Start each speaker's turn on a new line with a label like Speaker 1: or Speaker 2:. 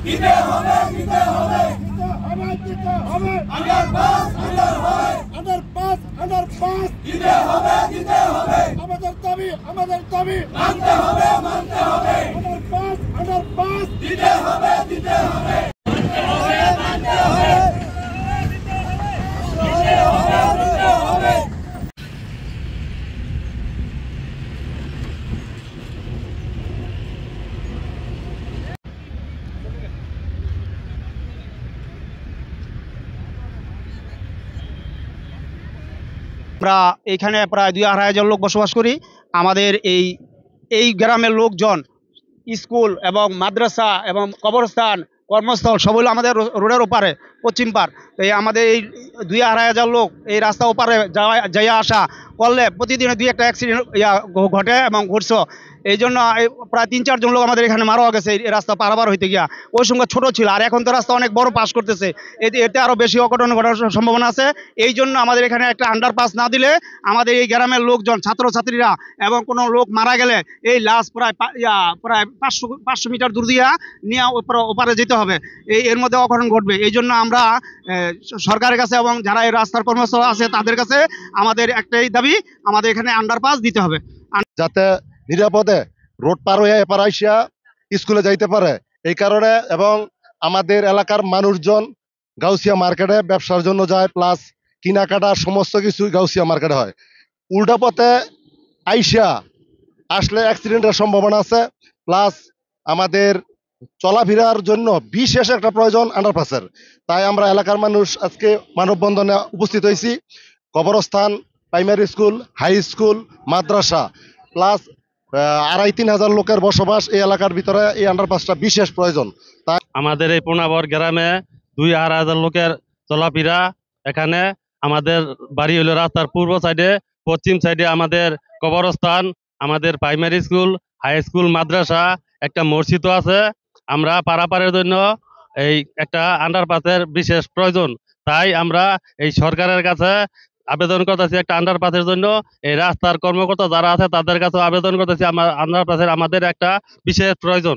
Speaker 1: দিতে হবে দিতে হবে দিতে হবে দিতে হবে আন্ডারপাস দিতে হবে আন্ডারপাস আন্ডারপাস দিতে হবে আমাদের দাবি মানতে হবে আন্ডারপাস আন্ডারপাস দিতে হবে মানতে হবে
Speaker 2: আমরা এখানে প্রায় ২,৫০০ লোক বসবাস করি। আমাদের এই গ্রামের লোকজন স্কুল এবং মাদ্রাসা এবং কবরস্থান কর্মস্থল সব হলো আমাদের রোডের ওপারে পশ্চিম পার। তো এই আমাদের এই ২,৫০০ লোক এই রাস্তা ওপারে যাওয়া আসা করলে প্রতিদিনে ২-১টা অ্যাক্সিডেন্ট ঘটে এবং ঘটছে। এই জন্য প্রায় ৩-৪ জন লোক আমাদের এখানে মারা গেছে এই রাস্তা পারাবার হইতে গিয়া। ওই সময় ছোট ছিল, আর এখন তো রাস্তা অনেক বড় পাস করতেছে, এতে আরও বেশি অঘটন ঘটার সম্ভাবনা আছে। এই জন্য আমাদের এখানে একটা আন্ডারপাস না দিলে আমাদের এই গ্রামের লোকজন ছাত্রছাত্রীরা এবং কোনো লোক মারা গেলে এই লাশ প্রায় 500 মিটার দূর দিয়া নিয়ে ওপারে যেতে হবে, এর মধ্যে অঘটন ঘটবে। এই জন্য আমরা সরকারের কাছে এবং যারা এই রাস্তার কর্মস্থল আছে তাদের কাছে আমাদের একটাই দাবি, আমাদের এখানে আন্ডারপাস দিতে হবে,
Speaker 3: যাতে নিরাপদে রোড পার হয়ে এপার আইসা স্কুলে যাইতে পারে। এই কারণে এবং আমাদের এলাকার মানুষজন গাউসিয়া মার্কেটে ব্যবসার জন্য যায়, প্লাস কেনাকাটা সমস্ত কিছু গাউসিয়া মার্কেটে হয়। উল্টা পথে আইসা আসলে অ্যাক্সিডেন্টের সম্ভাবনা আছে, প্লাস আমাদের চলাফেরার জন্য বিশেষ একটা প্রয়োজন আন্ডারপাসের। তাই আমরা এলাকার মানুষ আজকে মানববন্ধনে উপস্থিত হয়েছি। কবরস্থান, প্রাইমারি স্কুল, হাই স্কুল, মাদ্রাসা প্লাস ২,৫০-৩ হাজার লোকের বসবাস এই এলাকার ভিতরে এই আন্ডারপাসটা বিশেষ প্রয়োজন। তাই
Speaker 4: আমাদের এই পুনাবর গ্রামে ২,৫০০ লোকের চলাফেরা। এখানে আমাদের বাড়ি হলো রাস্তার পূর্ব সাইডে, পশ্চিম সাইডে আমাদের কবরস্থান, আমাদের প্রাইমারি স্কুল, হাই স্কুল, মাদ্রাসা, একটা মসজিদও আছে। আমরা পারাপারের জন্য এই একটা আন্ডারপাসের বিশেষ প্রয়োজন। তাই আমরা এই সরকারের কাছে আবেদন করতেছি একটা আন্ডারপাসের জন্য। এই রাস্তার কর্মকর্তা যারা আছে তাদের কাছে আবেদন করতেছি, আন্ডারপাসের আমাদের একটা বিশেষ প্রয়োজন।